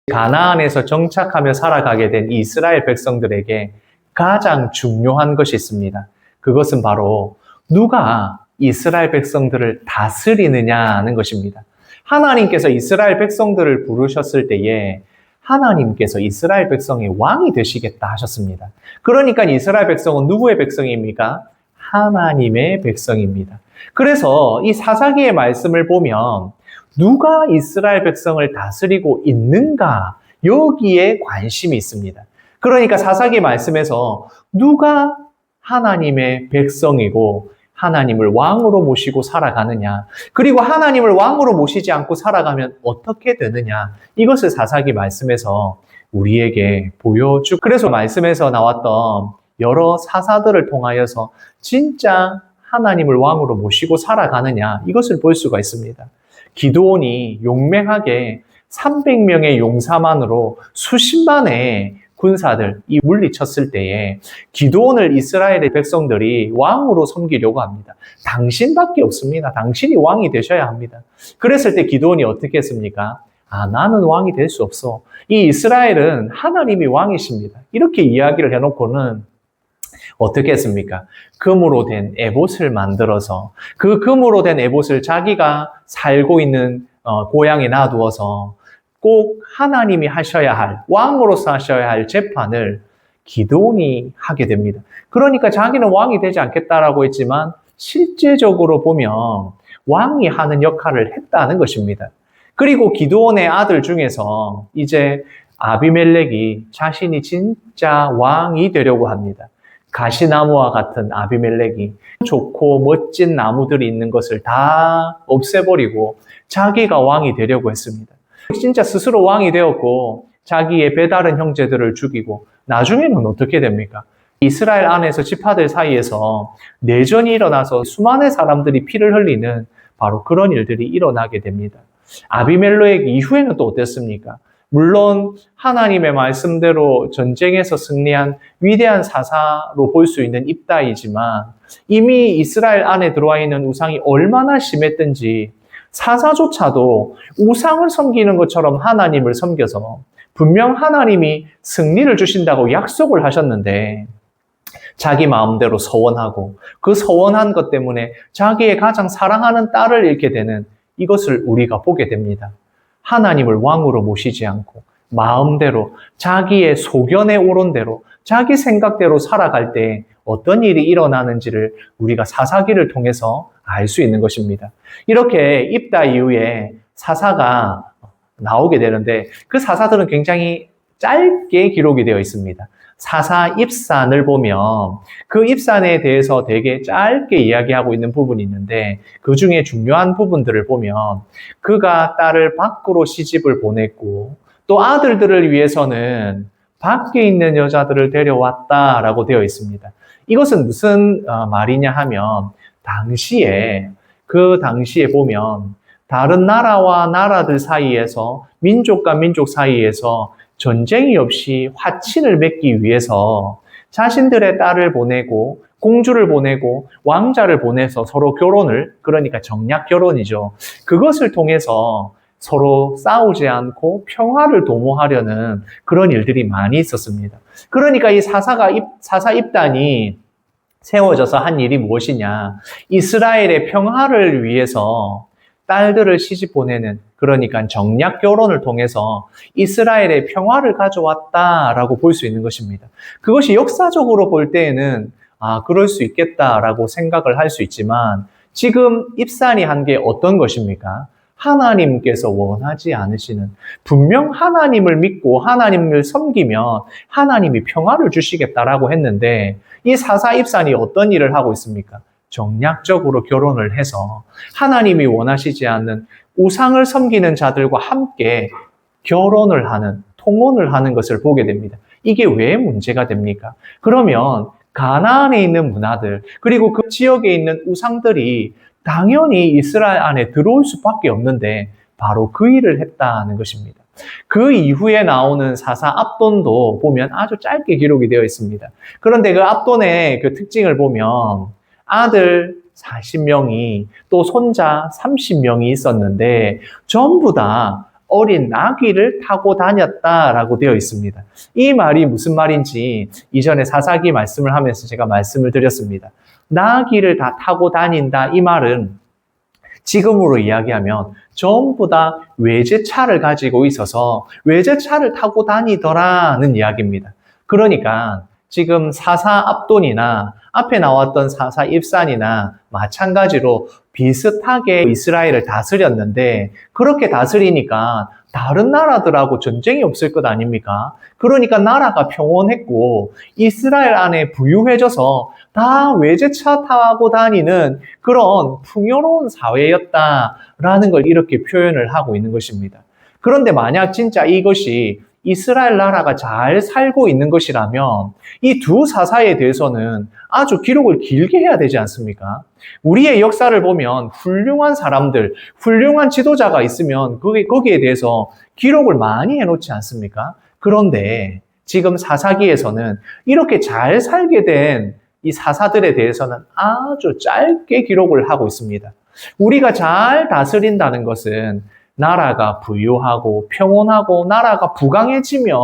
가나안에서 정착하며 살아가게 된 이스라엘 백성들에게 가장 중요한 것이 있습니다. 그것은 바로 누가 이스라엘 백성들을 다스리느냐는 것입니다. 하나님께서 이스라엘 백성들을 부르셨을 때에 하나님께서 이스라엘 백성의 왕이 되시겠다 하셨습니다. 그러니까 이스라엘 백성은 누구의 백성입니까? 하나님의 백성입니다. 그래서 이 사사기의 말씀을 보면 누가 이스라엘 백성을 다스리고 있는가? 여기에 관심이 있습니다. 그러니까 사사기 말씀에서 누가 하나님의 백성이고 하나님을 왕으로 모시고 살아가느냐, 그리고 하나님을 왕으로 모시지 않고 살아가면 어떻게 되느냐, 이것을 사사기 말씀에서 우리에게 보여주고, 그래서 말씀에서 나왔던 여러 사사들을 통하여서 진짜 하나님을 왕으로 모시고 살아가느냐, 이것을 볼 수가 있습니다. 기드온이 용맹하게 300명의 용사만으로 수십만의 군사들이 물리쳤을 때에 기드온을 이스라엘의 백성들이 왕으로 섬기려고 합니다. 당신밖에 없습니다. 당신이 왕이 되셔야 합니다. 그랬을 때 기드온이 어떻게 했습니까? 나는 왕이 될 수 없어. 이 이스라엘은 하나님이 왕이십니다. 이렇게 이야기를 해놓고는 어떻게 했습니까? 금으로 된 에봇을 만들어서 그 금으로 된 에봇을 자기가 살고 있는 고향에 놔두어서 꼭 하나님이 하셔야 할, 왕으로서 하셔야 할 재판을 기드온이 하게 됩니다. 그러니까 자기는 왕이 되지 않겠다라고 했지만 실제적으로 보면 왕이 하는 역할을 했다는 것입니다. 그리고 기드온의 아들 중에서 이제 아비멜렉이 자신이 진짜 왕이 되려고 합니다. 가시나무와 같은 아비멜렉이 좋고 멋진 나무들이 있는 것을 다 없애버리고 자기가 왕이 되려고 했습니다. 진짜 스스로 왕이 되었고 자기의 배다른 형제들을 죽이고 나중에는 어떻게 됩니까? 이스라엘 안에서 지파들 사이에서 내전이 일어나서 수많은 사람들이 피를 흘리는 바로 그런 일들이 일어나게 됩니다. 아비멜렉 이후에는 또 어땠습니까? 물론 하나님의 말씀대로 전쟁에서 승리한 위대한 사사로 볼 수 있는 입다이지만 이미 이스라엘 안에 들어와 있는 우상이 얼마나 심했든지 사사조차도 우상을 섬기는 것처럼 하나님을 섬겨서 분명 하나님이 승리를 주신다고 약속을 하셨는데 자기 마음대로 서원하고 그 서원한 것 때문에 자기의 가장 사랑하는 딸을 잃게 되는 이것을 우리가 보게 됩니다. 하나님을 왕으로 모시지 않고 마음대로 자기의 소견에 오른 대로 자기 생각대로 살아갈 때 어떤 일이 일어나는지를 우리가 사사기를 통해서 알 수 있는 것입니다. 이렇게 입다 이후에 사사가 나오게 되는데 그 사사들은 굉장히 짧게 기록이 되어 있습니다. 사사 입산을 보면 그 입산에 대해서 되게 짧게 이야기하고 있는 부분이 있는데 그 중에 중요한 부분들을 보면 그가 딸을 밖으로 시집을 보냈고 또 아들들을 위해서는 밖에 있는 여자들을 데려왔다라고 되어 있습니다. 이것은 무슨 말이냐 하면 그 당시에 보면 다른 나라와 나라들 사이에서 민족과 민족 사이에서 전쟁이 없이 화친을 맺기 위해서 자신들의 딸을 보내고 공주를 보내고 왕자를 보내서 서로 결혼을, 그러니까 정략 결혼이죠. 그것을 통해서 서로 싸우지 않고 평화를 도모하려는 그런 일들이 많이 있었습니다. 그러니까 이 사사 입단이 세워져서 한 일이 무엇이냐? 이스라엘의 평화를 위해서 딸들을 시집 보내는, 그러니까 정략 결혼을 통해서 이스라엘의 평화를 가져왔다라고 볼 수 있는 것입니다. 그것이 역사적으로 볼 때에는 그럴 수 있겠다라고 생각을 할 수 있지만 지금 입산이 한 게 어떤 것입니까? 하나님께서 원하지 않으시는, 분명 하나님을 믿고 하나님을 섬기면 하나님이 평화를 주시겠다라고 했는데 이 사사 입산이 어떤 일을 하고 있습니까? 정략적으로 결혼을 해서 하나님이 원하시지 않는 우상을 섬기는 자들과 함께 결혼을 하는, 통혼을 하는 것을 보게 됩니다. 이게 왜 문제가 됩니까? 그러면 가나안에 있는 문화들, 그리고 그 지역에 있는 우상들이 당연히 이스라엘 안에 들어올 수밖에 없는데 바로 그 일을 했다는 것입니다. 그 이후에 나오는 사사 압돈도 보면 아주 짧게 기록이 되어 있습니다. 그런데 그 압돈의 그 특징을 보면 아들 40명이 또 손자 30명이 있었는데 전부 다 어린 나귀를 타고 다녔다라고 되어 있습니다. 이 말이 무슨 말인지 이전에 사사기 말씀을 하면서 제가 말씀을 드렸습니다. 나귀를 다 타고 다닌다, 이 말은 지금으로 이야기하면 전부 다 외제차를 가지고 있어서 외제차를 타고 다니더라는 이야기입니다. 그러니까 지금 사사 압돈이나 앞에 나왔던 사사 입산이나 마찬가지로 비슷하게 이스라엘을 다스렸는데, 그렇게 다스리니까 다른 나라들하고 전쟁이 없을 것 아닙니까? 그러니까 나라가 평온했고 이스라엘 안에 부유해져서 다 외제차 타고 다니는 그런 풍요로운 사회였다라는 걸 이렇게 표현을 하고 있는 것입니다. 그런데 만약 진짜 이것이 이스라엘 나라가 잘 살고 있는 것이라면 이 두 사사에 대해서는 아주 기록을 길게 해야 되지 않습니까? 우리의 역사를 보면 훌륭한 사람들, 훌륭한 지도자가 있으면 거기에 대해서 기록을 많이 해놓지 않습니까? 그런데 지금 사사기에서는 이렇게 잘 살게 된 이 사사들에 대해서는 아주 짧게 기록을 하고 있습니다. 우리가 잘 다스린다는 것은 나라가 부유하고 평온하고 나라가 부강해지면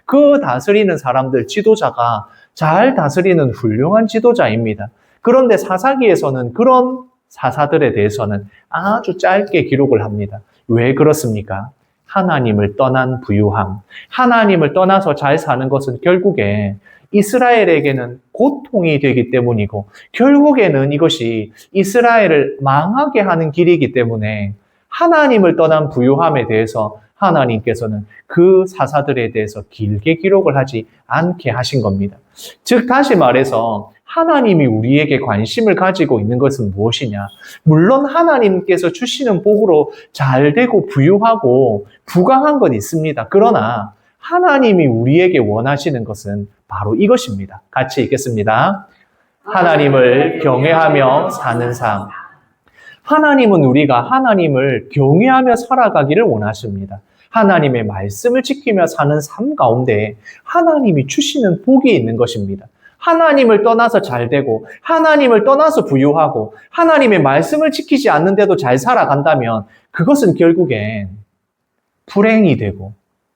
그 다스리는 사람들, 지도자가 잘 다스리는 훌륭한 지도자입니다. 그런데 사사기에서는 그런 사사들에 대해서는 아주 짧게 기록을 합니다. 왜 그렇습니까? 하나님을 떠난 부유함, 하나님을 떠나서 잘 사는 것은 결국에 이스라엘에게는 고통이 되기 때문이고, 결국에는 이것이 이스라엘을 망하게 하는 길이기 때문에 하나님을 떠난 부유함에 대해서 하나님께서는 그 사사들에 대해서 길게 기록을 하지 않게 하신 겁니다. 즉 다시 말해서 하나님이 우리에게 관심을 가지고 있는 것은 무엇이냐? 물론 하나님께서 주시는 복으로 잘 되고 부유하고 부강한 건 있습니다. 그러나 하나님이 우리에게 원하시는 것은 바로 이것입니다. 같이 읽겠습니다. 하나님을 경외하며 사는 삶. 하나님은 우리가 하나님을 경외하며 살아가기를 원하십니다. 하나님의 말씀을 지키며 사는 삶 가운데 하나님이 주시는 복이 있는 것입니다. 하나님을 떠나서 잘 되고 하나님을 떠나서 부유하고 하나님의 말씀을 지키지 않는데도 잘 살아간다면 그것은 결국엔 불행이 되고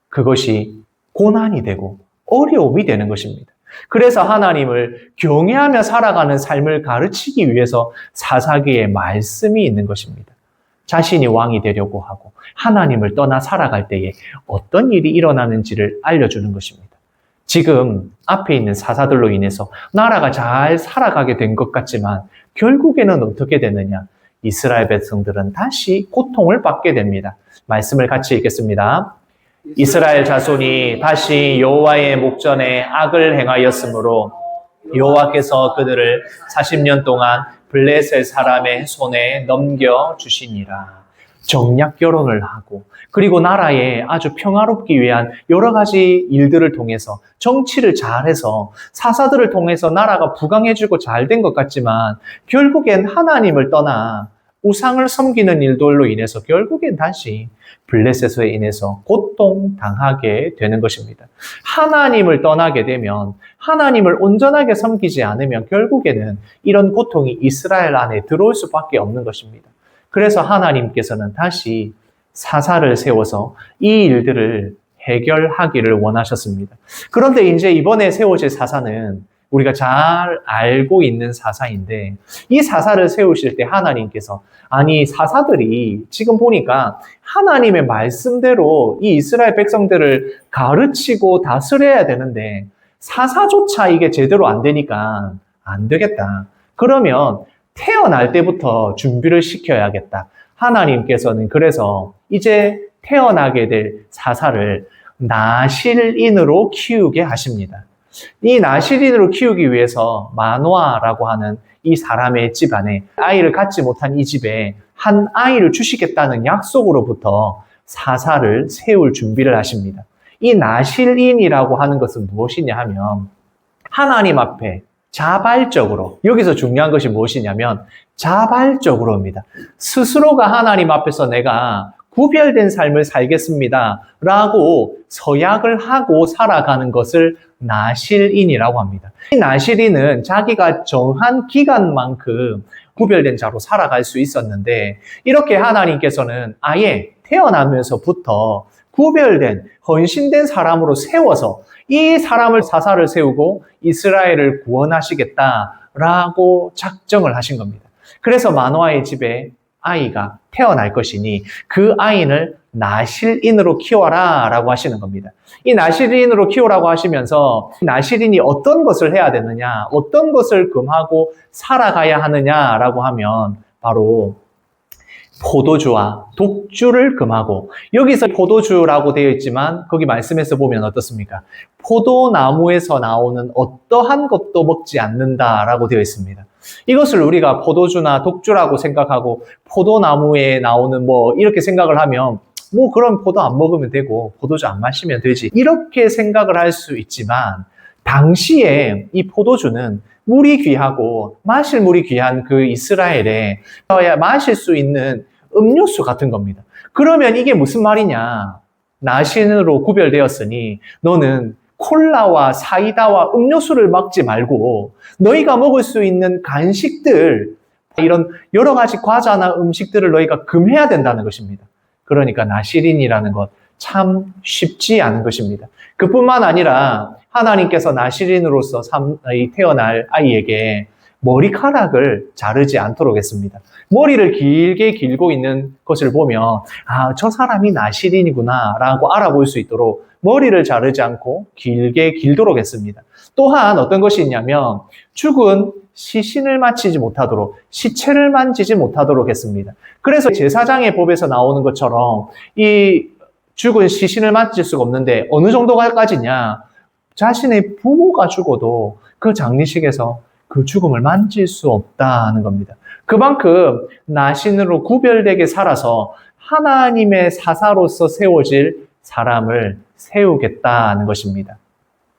그것이 고난이 되고 어려움이 되는 것입니다. 그래서 하나님을 경외하며 살아가는 삶을 가르치기 위해서 사사기에 말씀이 있는 것입니다. 자신이 왕이 되려고 하고 하나님을 떠나 살아갈 때에 어떤 일이 일어나는지를 알려주는 것입니다. 지금 앞에 있는 사사들로 인해서 나라가 잘 살아가게 된 것 같지만 결국에는 어떻게 되느냐? 이스라엘 백성들은 다시 고통을 받게 됩니다. 말씀을 같이 읽겠습니다. 이스라엘 자손이 다시 여호와의 목전에 악을 행하였으므로 여호와께서 그들을 40년 동안 블레셋 사람의 손에 넘겨주시니라. 정략 결혼을 하고 그리고 나라에 아주 평화롭기 위한 여러 가지 일들을 통해서 정치를 잘해서 사사들을 통해서 나라가 부강해지고 잘 된 것 같지만 결국엔 하나님을 떠나 우상을 섬기는 일들로 인해서 결국엔 다시 블레셋으로 인해서 고통당하게 되는 것입니다. 하나님을 떠나게 되면 하나님을 온전하게 섬기지 않으면 결국에는 이런 고통이 이스라엘 안에 들어올 수밖에 없는 것입니다. 그래서 하나님께서는 다시 사사를 세워서 이 일들을 해결하기를 원하셨습니다. 그런데 이제 이번에 세워질 사사는 우리가 잘 알고 있는 사사인데 이 사사를 세우실 때 하나님께서 아니 사사들이 지금 보니까 하나님의 말씀대로 이 이스라엘 백성들을 가르치고 다스려야 되는데 사사조차 이게 제대로 안 되니까 안 되겠다. 그러면 태어날 때부터 준비를 시켜야겠다. 하나님께서는 그래서 이제 태어나게 될 사사를 나실인으로 키우게 하십니다. 이 나실인으로 키우기 위해서 마노아라고 하는 이 사람의 집안에 아이를 갖지 못한 이 집에 한 아이를 주시겠다는 약속으로부터 사사를 세울 준비를 하십니다. 이 나실인이라고 하는 것은 무엇이냐 하면 하나님 앞에 자발적으로, 여기서 중요한 것이 무엇이냐면 자발적으로입니다. 스스로가 하나님 앞에서 내가 구별된 삶을 살겠습니다 라고 서약을 하고 살아가는 것을 나실인이라고 합니다. 이 나실인은 자기가 정한 기간만큼 구별된 자로 살아갈 수 있었는데 이렇게 하나님께서는 아예 태어나면서부터 구별된 헌신된 사람으로 세워서 이 사람을 사사를 세우고 이스라엘을 구원하시겠다라고 작정을 하신 겁니다. 그래서 마노아의 집에 아이가 태어날 것이니 그 아이를 나실인으로 키워라 라고 하시는 겁니다. 이 나실인으로 키우라고 하시면서 나실인이 어떤 것을 해야 되느냐, 어떤 것을 금하고 살아가야 하느냐라고 하면 바로 포도주와 독주를 금하고, 여기서 포도주라고 되어 있지만 거기 말씀에서 보면 어떻습니까? 포도나무에서 나오는 어떠한 것도 먹지 않는다라고 되어 있습니다. 이것을 우리가 포도주나 독주라고 생각하고 포도나무에 나오는 이렇게 생각을 하면 그럼 포도 안 먹으면 되고 포도주 안 마시면 되지, 이렇게 생각을 할 수 있지만 당시에 이 포도주는 물이 귀하고 마실 물이 귀한 그 이스라엘에 마실 수 있는 음료수 같은 겁니다. 그러면 이게 무슨 말이냐? 나신으로 구별되었으니 너는 콜라와 사이다와 음료수를 먹지 말고 너희가 먹을 수 있는 간식들, 이런 여러 가지 과자나 음식들을 너희가 금해야 된다는 것입니다. 그러니까 나실인이라는 것 참 쉽지 않은 것입니다. 그뿐만 아니라 하나님께서 나실인으로서 태어날 아이에게 머리카락을 자르지 않도록 했습니다. 머리를 길게 길고 있는 것을 보면 저 사람이 나실인이구나 라고 알아볼 수 있도록 머리를 자르지 않고 길게 길도록 했습니다. 또한 어떤 것이 있냐면 죽은 시신을 만지지 못하도록, 시체를 만지지 못하도록 했습니다. 그래서 제사장의 법에서 나오는 것처럼 이 죽은 시신을 만질 수가 없는데 어느 정도까지냐? 자신의 부모가 죽어도 그 장례식에서 그 죽음을 만질 수 없다는 겁니다. 그만큼 나신으로 구별되게 살아서 하나님의 사사로서 세워질 사람을 세우겠다는 것입니다.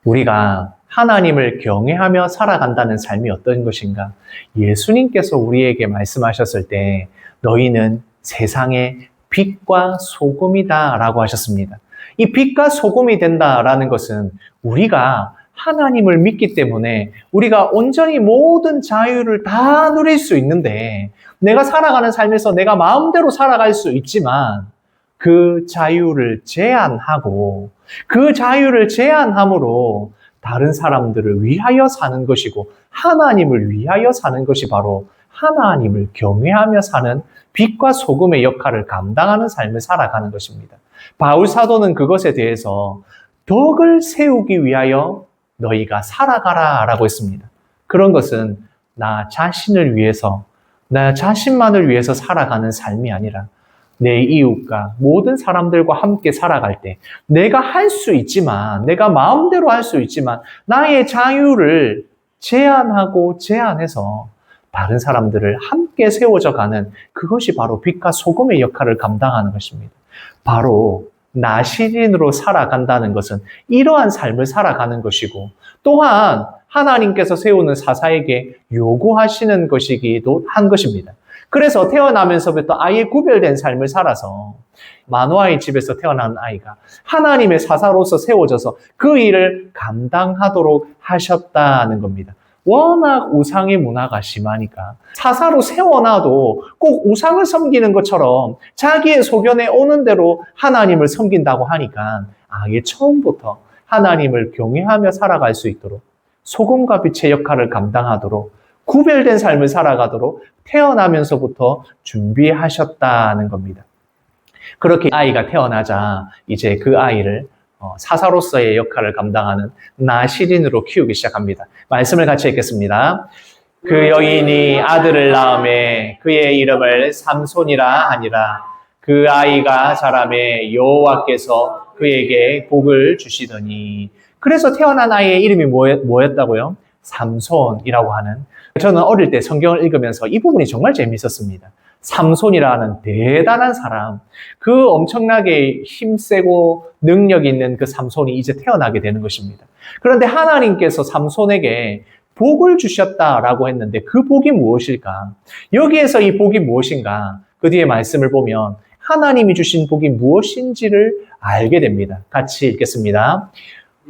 우리가 하나님을 경외하며 살아간다는 삶이 어떤 것인가? 예수님께서 우리에게 말씀하셨을 때 너희는 세상의 빛과 소금이다 라고 하셨습니다. 이 빛과 소금이 된다라는 것은 우리가 하나님을 믿기 때문에 우리가 온전히 모든 자유를 다 누릴 수 있는데, 내가 살아가는 삶에서 내가 마음대로 살아갈 수 있지만 그 자유를 제한하고 그 자유를 제한함으로 다른 사람들을 위하여 사는 것이고 하나님을 위하여 사는 것이 바로 하나님을 경외하며 사는 빛과 소금의 역할을 감당하는 삶을 살아가는 것입니다. 바울 사도는 그것에 대해서 덕을 세우기 위하여 너희가 살아가라 라고 했습니다. 그런 것은 나 자신을 위해서, 나 자신만을 위해서 살아가는 삶이 아니라 내 이웃과 모든 사람들과 함께 살아갈 때 내가 할 수 있지만, 내가 마음대로 할 수 있지만 나의 자유를 제한하고 제한해서 다른 사람들을 함께 세워져 가는, 그것이 바로 빛과 소금의 역할을 감당하는 것입니다. 바로 나실인으로 살아간다는 것은 이러한 삶을 살아가는 것이고, 또한 하나님께서 세우는 사사에게 요구하시는 것이기도 한 것입니다. 그래서 태어나면서부터 아예 구별된 삶을 살아서 마노아의 집에서 태어난 아이가 하나님의 사사로서 세워져서 그 일을 감당하도록 하셨다는 겁니다. 워낙 우상의 문화가 심하니까 사사로 세워놔도 꼭 우상을 섬기는 것처럼 자기의 소견에 오는 대로 하나님을 섬긴다고 하니까 아예 처음부터 하나님을 경외하며 살아갈 수 있도록, 소금과 빛의 역할을 감당하도록, 구별된 삶을 살아가도록 태어나면서부터 준비하셨다는 겁니다. 그렇게 아이가 태어나자 이제 그 아이를 사사로서의 역할을 감당하는 나실인으로 키우기 시작합니다. 말씀을 같이 읽겠습니다. 그 여인이 아들을 낳음에 그의 이름을 삼손이라 하니라. 그 아이가 자라매 여호와께서 그에게 복을 주시더니. 그래서 태어난 아이의 이름이 뭐였다고요? 삼손이라고 하는. 저는 어릴 때 성경을 읽으면서 이 부분이 정말 재미있었습니다. 삼손이라는 대단한 사람, 그 엄청나게 힘세고 능력 있는 그 삼손이 이제 태어나게 되는 것입니다. 그런데 하나님께서 삼손에게 복을 주셨다라고 했는데 그 복이 무엇일까? 여기에서 이 복이 무엇인가? 그 뒤에 말씀을 보면 하나님이 주신 복이 무엇인지를 알게 됩니다. 같이 읽겠습니다.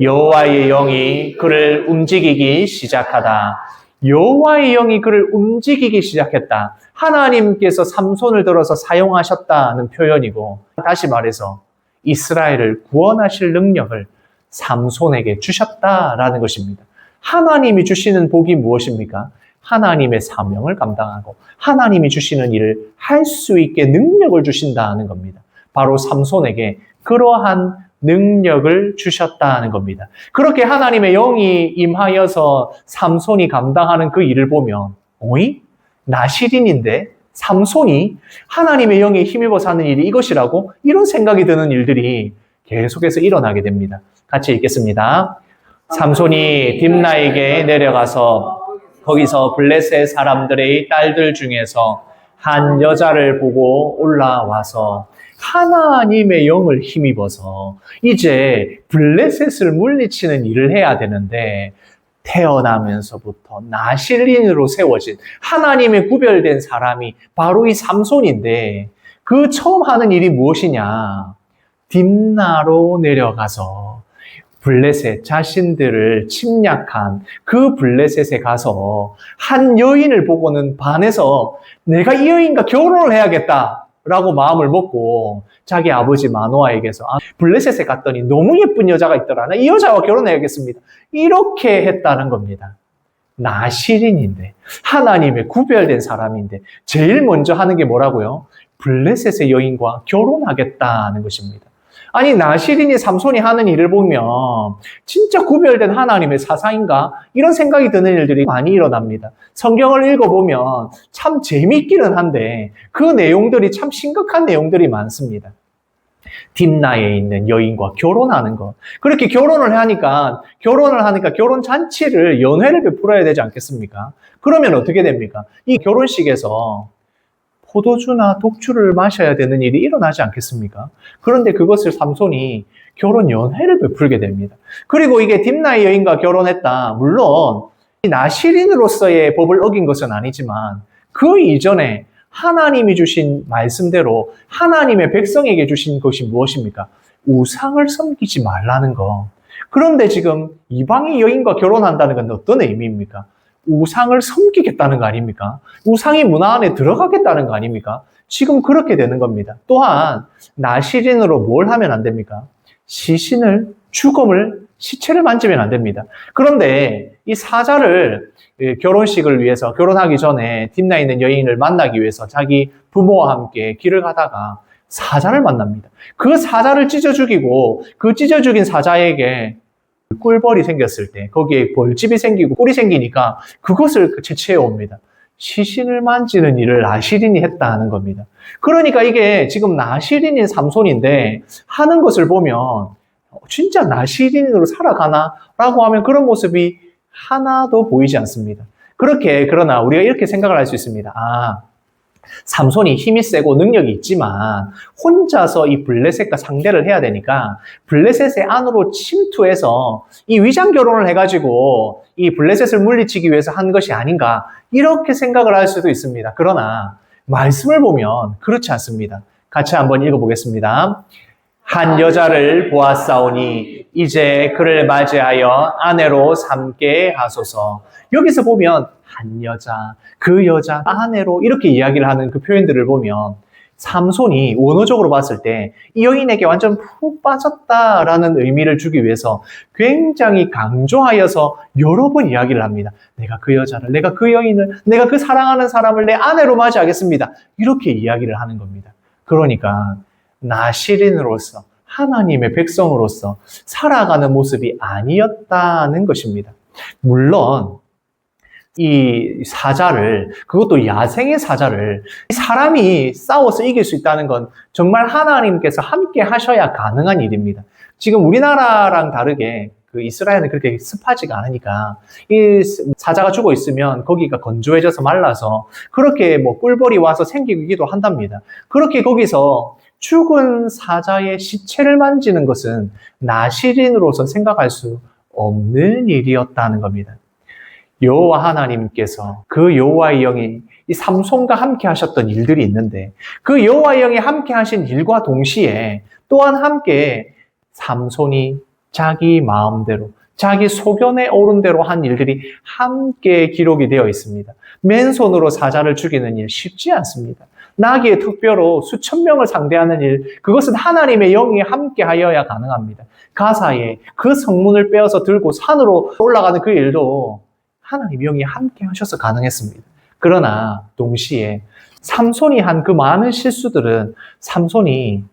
여호와의 영이 그를 움직이기 시작하다. 여호와의 영이 그를 움직이기 시작했다. 하나님께서 삼손을 들어서 사용하셨다는 표현이고, 다시 말해서 이스라엘을 구원하실 능력을 삼손에게 주셨다라는 것입니다. 하나님이 주시는 복이 무엇입니까? 하나님의 사명을 감당하고 하나님이 주시는 일을 할 수 있게 능력을 주신다는 겁니다. 바로 삼손에게 그러한 능력을 주셨다는 겁니다. 그렇게 하나님의 영이 임하여서 삼손이 감당하는 그 일을 보면, 어이? 나실인인데 삼손이 하나님의 영에 힘입어서 하는 일이 이것이라고? 이런 생각이 드는 일들이 계속해서 일어나게 됩니다. 같이 읽겠습니다. 삼손이 딥나에게 내려가서 거기서 블레셋 사람들의 딸들 중에서 한 여자를 보고 올라와서 하나님의 영을 힘입어서 이제 블레셋을 물리치는 일을 해야 되는데, 태어나면서부터 나실린으로 세워진 하나님의 구별된 사람이 바로 이 삼손인데, 그 처음 하는 일이 무엇이냐? 딥나로 내려가서 블레셋 자신들을 침략한 그 블레셋에 가서 한 여인을 보고는 반해서 내가 이 여인과 결혼을 해야겠다라고 마음을 먹고 자기 아버지 마노아에게서 블레셋에 갔더니 너무 예쁜 여자가 있더라. 나 이 여자와 결혼해야겠습니다. 이렇게 했다는 겁니다. 나실인인데, 하나님의 구별된 사람인데 제일 먼저 하는 게 뭐라고요? 블레셋의 여인과 결혼하겠다는 것입니다. 아니, 나실인이 삼손이 하는 일을 보면 진짜 구별된 하나님의 사사인가? 이런 생각이 드는 일들이 많이 일어납니다. 성경을 읽어보면 참 재밌기는 한데 그 내용들이 참 심각한 내용들이 많습니다. 딥나에 있는 여인과 결혼하는 것. 그렇게 결혼을 하니까 결혼 잔치를, 연회를 베풀어야 되지 않겠습니까? 그러면 어떻게 됩니까? 이 결혼식에서 포도주나 독주를 마셔야 되는 일이 일어나지 않겠습니까? 그런데 그것을 삼손이 결혼 연회를 베풀게 됩니다. 그리고 이게 딥나의 여인과 결혼했다. 물론 나실인으로서의 법을 어긴 것은 아니지만 그 이전에 하나님이 주신 말씀대로 하나님의 백성에게 주신 것이 무엇입니까? 우상을 섬기지 말라는 거. 그런데 지금 이방의 여인과 결혼한다는 건 어떤 의미입니까? 우상을 섬기겠다는 거 아닙니까? 우상이 문화 안에 들어가겠다는 거 아닙니까? 지금 그렇게 되는 겁니다. 또한 나실인으로 뭘 하면 안 됩니까? 시체를 만지면 안 됩니다. 그런데 이 사자를 결혼식을 위해서, 결혼하기 전에 딥나에 있는 여인을 만나기 위해서 자기 부모와 함께 길을 가다가 사자를 만납니다. 그 사자를 찢어 죽이고 그 찢어 죽인 사자에게 꿀벌이 생겼을 때 거기에 벌집이 생기고 꿀이 생기니까 그것을 채취해 옵니다. 시신을 만지는 일을 나실인이 했다는 겁니다. 그러니까 이게 지금 나실인인 삼손인데 하는 것을 보면 진짜 나실인으로 살아가나? 라고 하면 그런 모습이 하나도 보이지 않습니다. 그러나 우리가 이렇게 생각을 할 수 있습니다. 삼손이 힘이 세고 능력이 있지만 혼자서 이 블레셋과 상대를 해야 되니까 블레셋의 안으로 침투해서 이 위장 결혼을 해가지고 이 블레셋을 물리치기 위해서 한 것이 아닌가, 이렇게 생각을 할 수도 있습니다. 그러나 말씀을 보면 그렇지 않습니다. 같이 한번 읽어보겠습니다. 한 여자를 보았사오니 이제 그를 맞이하여 아내로 삼게 하소서. 여기서 보면 한 여자, 그 여자, 아내로 이렇게 이야기를 하는 그 표현들을 보면 삼손이 원어적으로 봤을 때 이 여인에게 완전 푹 빠졌다라는 의미를 주기 위해서 굉장히 강조하여서 여러 번 이야기를 합니다. 내가 그 여자를, 내가 그 여인을, 내가 그 사랑하는 사람을 내 아내로 맞이하겠습니다. 이렇게 이야기를 하는 겁니다. 그러니까 나실인으로서, 하나님의 백성으로서 살아가는 모습이 아니었다는 것입니다. 물론 이 사자를, 그것도 야생의 사자를 사람이 싸워서 이길 수 있다는 건 정말 하나님께서 함께 하셔야 가능한 일입니다. 지금 우리나라랑 다르게 그 이스라엘은 그렇게 습하지가 않으니까 이 사자가 죽어 있으면 거기가 건조해져서 말라서 그렇게 뭐 꿀벌이 와서 생기기도 한답니다. 그렇게 거기서 죽은 사자의 시체를 만지는 것은 나실인으로서 생각할 수 없는 일이었다는 겁니다. 여호와 하나님께서 그 여호와의 영이 이 삼손과 함께 하셨던 일들이 있는데 그 여호와의 영이 함께 하신 일과 동시에 또한 함께 삼손이 자기 마음대로 자기 소견에 오른 대로 한 일들이 함께 기록이 되어 있습니다. 맨손으로 사자를 죽이는 일 쉽지 않습니다. 나귀의 특별로 수천 명을 상대하는 일, 그것은 하나님의 영이 함께 하여야 가능합니다. 가사에 그 성문을 빼어서 들고 산으로 올라가는 그 일도 하나님의 영이 함께 하셔서 가능했습니다. 그러나 동시에 삼손이 한 그 많은 실수들은 삼손이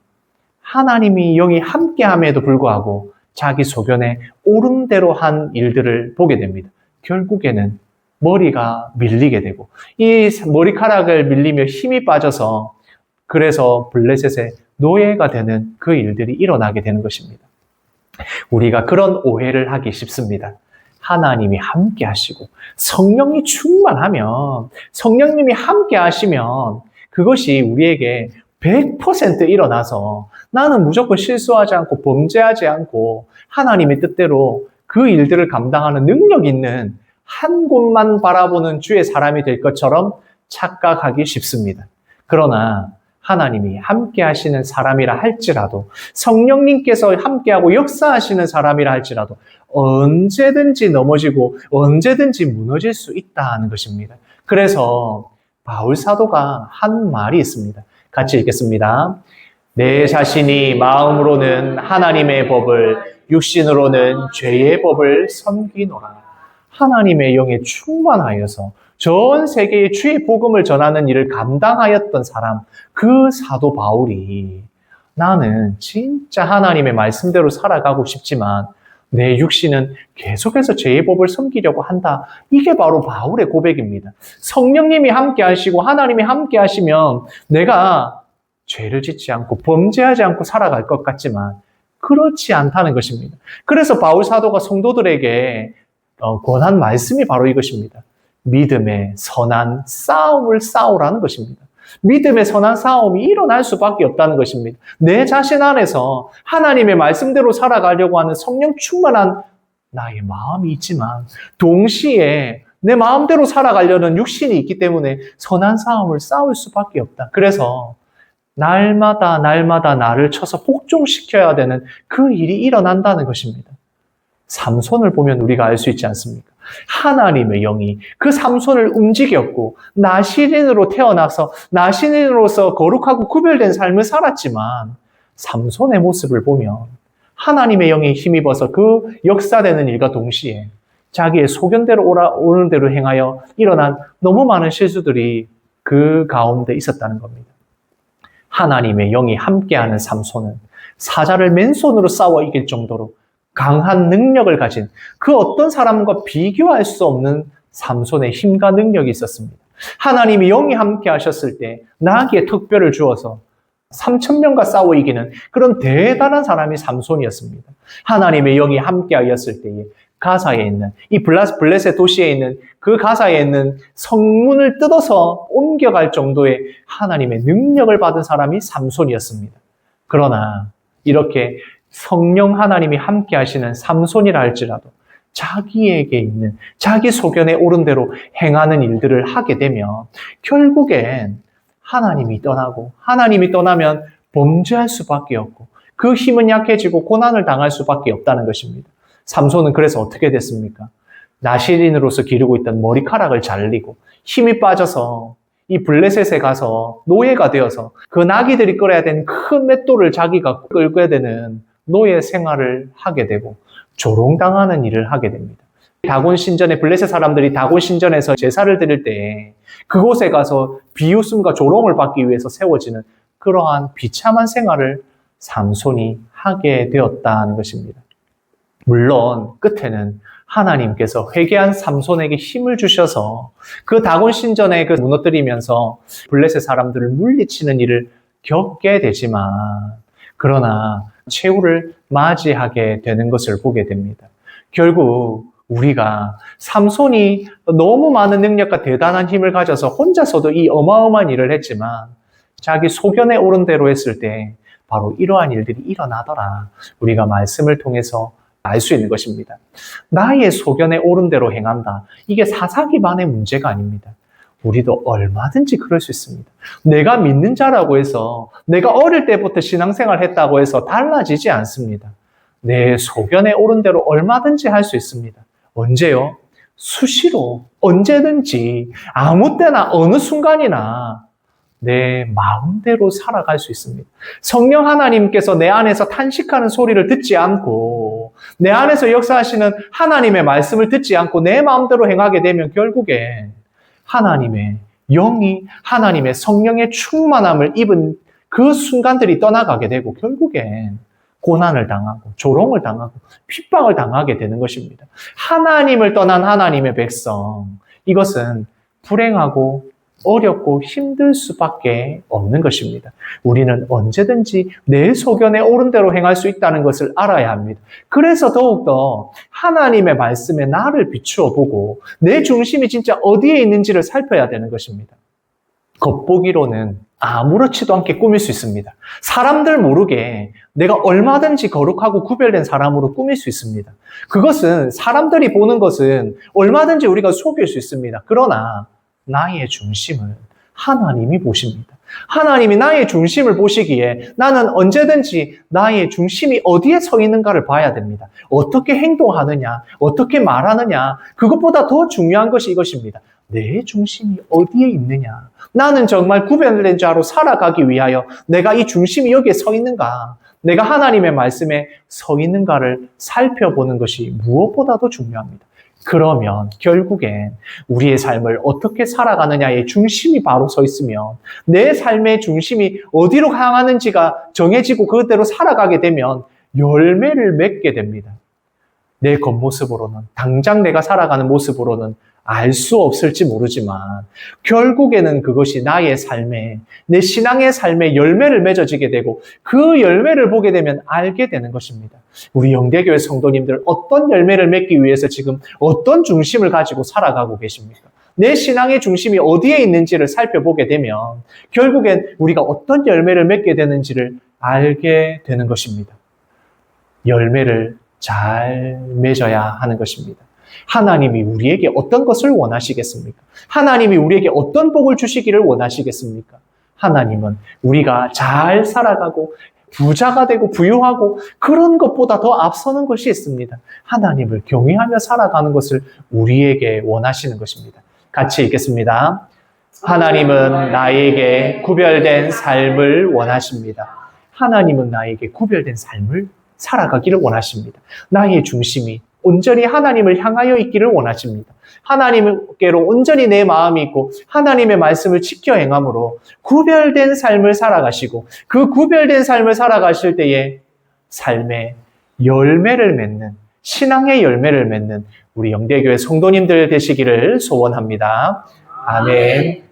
하나님의 영이 함께함에도 불구하고 자기 소견에 옳은 대로 한 일들을 보게 됩니다. 결국에는 머리가 밀리게 되고 이 머리카락을 밀리며 힘이 빠져서 그래서 블레셋의 노예가 되는 그 일들이 일어나게 되는 것입니다. 우리가 그런 오해를 하기 쉽습니다. 하나님이 함께 하시고 성령이 충만하면 성령님이 함께 하시면 그것이 우리에게 100% 일어나서 나는 무조건 실수하지 않고 범죄하지 않고 하나님의 뜻대로 그 일들을 감당하는 능력 있는 한 곳만 바라보는 주의 사람이 될 것처럼 착각하기 쉽습니다. 그러나 하나님이 함께 하시는 사람이라 할지라도 성령님께서 함께하고 역사하시는 사람이라 할지라도 언제든지 넘어지고 언제든지 무너질 수 있다는 것입니다. 그래서 바울 사도가 한 말이 있습니다. 같이 읽겠습니다. 내 자신이 마음으로는 하나님의 법을 육신으로는 죄의 법을 섬기노라. 하나님의 영에 충만하여서 전 세계에 주의 복음을 전하는 일을 감당하였던 사람, 그 사도 바울이 나는 진짜 하나님의 말씀대로 살아가고 싶지만 내 육신은 계속해서 죄의 법을 섬기려고 한다. 이게 바로 바울의 고백입니다. 성령님이 함께 하시고 하나님이 함께 하시면 내가 죄를 짓지 않고 범죄하지 않고 살아갈 것 같지만 그렇지 않다는 것입니다. 그래서 바울 사도가 성도들에게 권한 말씀이 바로 이것입니다. 믿음의 선한 싸움을 싸우라는 것입니다. 믿음의 선한 싸움이 일어날 수밖에 없다는 것입니다. 내 자신 안에서 하나님의 말씀대로 살아가려고 하는 성령 충만한 나의 마음이 있지만 동시에 내 마음대로 살아가려는 육신이 있기 때문에 선한 싸움을 싸울 수밖에 없다. 그래서 날마다 나를 쳐서 복종시켜야 되는 그 일이 일어난다는 것입니다. 삼손을 보면 우리가 알 수 있지 않습니까? 하나님의 영이 그 삼손을 움직였고 나시린으로 태어나서 나시린으로서 거룩하고 구별된 삶을 살았지만 삼손의 모습을 보면 하나님의 영에 힘입어서 그 역사되는 일과 동시에 자기의 소견대로 오는 대로 행하여 일어난 너무 많은 실수들이 그 가운데 있었다는 겁니다. 하나님의 영이 함께하는 삼손은 사자를 맨손으로 싸워 이길 정도로 강한 능력을 가진 그 어떤 사람과 비교할 수 없는 삼손의 힘과 능력이 있었습니다. 하나님이 영이 함께 하셨을 때 나귀의 특별을 주어서 3,000명과 싸워 이기는 그런 대단한 사람이 삼손이었습니다. 하나님의 영이 함께 하였을 때에 가사에 있는 이 블레셋 도시에 있는 그 가사에 있는 성문을 뜯어서 옮겨갈 정도의 하나님의 능력을 받은 사람이 삼손이었습니다. 그러나 이렇게 성령 하나님이 함께 하시는 삼손이라 할지라도 자기에게 있는 자기 소견에 오른 대로 행하는 일들을 하게 되면 결국엔 하나님이 떠나고 하나님이 떠나면 범죄할 수밖에 없고 그 힘은 약해지고 고난을 당할 수밖에 없다는 것입니다. 삼손은 그래서 어떻게 됐습니까? 나시린으로서 기르고 있던 머리카락을 잘리고 힘이 빠져서 이 블레셋에 가서 노예가 되어서 그 나귀들이 끌어야 되는 큰 맷돌을 자기가 끌어야 되는 노예 생활을 하게 되고 조롱당하는 일을 하게 됩니다. 다곤 신전에 블레셋 사람들이 다곤 신전에서 제사를 드릴 때 그곳에 가서 비웃음과 조롱을 받기 위해서 세워지는 그러한 비참한 생활을 삼손이 하게 되었다는 것입니다. 물론 끝에는 하나님께서 회개한 삼손에게 힘을 주셔서 그 다곤 신전에 무너뜨리면서 블레셋 사람들을 물리치는 일을 겪게 되지만 그러나 최후를 맞이하게 되는 것을 보게 됩니다. 결국 우리가 삼손이 너무 많은 능력과 대단한 힘을 가져서 혼자서도 이 어마어마한 일을 했지만 자기 소견에 오른 대로 했을 때 바로 이러한 일들이 일어나더라. 우리가 말씀을 통해서 알 수 있는 것입니다. 나의 소견에 오른 대로 행한다. 이게 사사기반의 문제가 아닙니다. 우리도 얼마든지 그럴 수 있습니다. 내가 믿는 자라고 해서 내가 어릴 때부터 신앙생활 했다고 해서 달라지지 않습니다. 내 소견에 오른 대로 얼마든지 할 수 있습니다. 언제요? 수시로, 언제든지, 아무 때나, 어느 순간이나 내 마음대로 살아갈 수 있습니다. 성령 하나님께서 내 안에서 탄식하는 소리를 듣지 않고, 내 안에서 역사하시는 하나님의 말씀을 듣지 않고 내 마음대로 행하게 되면 결국엔 하나님의 영이, 하나님의 성령의 충만함을 입은 그 순간들이 떠나가게 되고 결국엔 고난을 당하고 조롱을 당하고 핍박을 당하게 되는 것입니다. 하나님을 떠난 하나님의 백성, 이것은 불행하고 어렵고 힘들 수밖에 없는 것입니다. 우리는 언제든지 내 소견에 옳은 대로 행할 수 있다는 것을 알아야 합니다. 그래서 더욱더 하나님의 말씀에 나를 비추어 보고 내 중심이 진짜 어디에 있는지를 살펴야 되는 것입니다. 겉보기로는 아무렇지도 않게 꾸밀 수 있습니다. 사람들 모르게 내가 얼마든지 거룩하고 구별된 사람으로 꾸밀 수 있습니다. 그것은 사람들이 보는 것은 얼마든지 우리가 속일 수 있습니다. 그러나 나의 중심을 하나님이 보십니다. 하나님이 나의 중심을 보시기에 나는 언제든지 나의 중심이 어디에 서 있는가를 봐야 됩니다. 어떻게 행동하느냐, 어떻게 말하느냐, 그것보다 더 중요한 것이 이것입니다. 내 중심이 어디에 있느냐. 나는 정말 구별된 자로 살아가기 위하여 내가 이 중심이 여기에 서 있는가, 내가 하나님의 말씀에 서 있는가를 살펴보는 것이 무엇보다도 중요합니다. 그러면 결국엔 우리의 삶을 어떻게 살아가느냐의 중심이 바로 서 있으면 내 삶의 중심이 어디로 향하는지가 정해지고 그대로 살아가게 되면 열매를 맺게 됩니다. 내 겉모습으로는, 당장 내가 살아가는 모습으로는 알 수 없을지 모르지만 결국에는 그것이 나의 삶에, 내 신앙의 삶에 열매를 맺어지게 되고 그 열매를 보게 되면 알게 되는 것입니다. 우리 영대교회 성도님들 어떤 열매를 맺기 위해서 지금 어떤 중심을 가지고 살아가고 계십니까? 내 신앙의 중심이 어디에 있는지를 살펴보게 되면 결국엔 우리가 어떤 열매를 맺게 되는지를 알게 되는 것입니다. 열매를 잘 맺어야 하는 것입니다. 하나님이 우리에게 어떤 것을 원하시겠습니까? 하나님이 우리에게 어떤 복을 주시기를 원하시겠습니까? 하나님은 우리가 잘 살아가고 부자가 되고 부유하고 그런 것보다 더 앞서는 것이 있습니다. 하나님을 경외하며 살아가는 것을 우리에게 원하시는 것입니다. 같이 읽겠습니다. 하나님은 나에게 구별된 삶을 원하십니다. 하나님은 나에게 구별된 삶을 살아가기를 원하십니다. 나의 중심이 온전히 하나님을 향하여 있기를 원하십니다. 하나님께로 온전히 내 마음이 있고 하나님의 말씀을 지켜 행함으로 구별된 삶을 살아가시고 그 구별된 삶을 살아가실 때에 삶의 열매를 맺는, 신앙의 열매를 맺는 우리 영대교회 성도님들 되시기를 소원합니다. 아멘.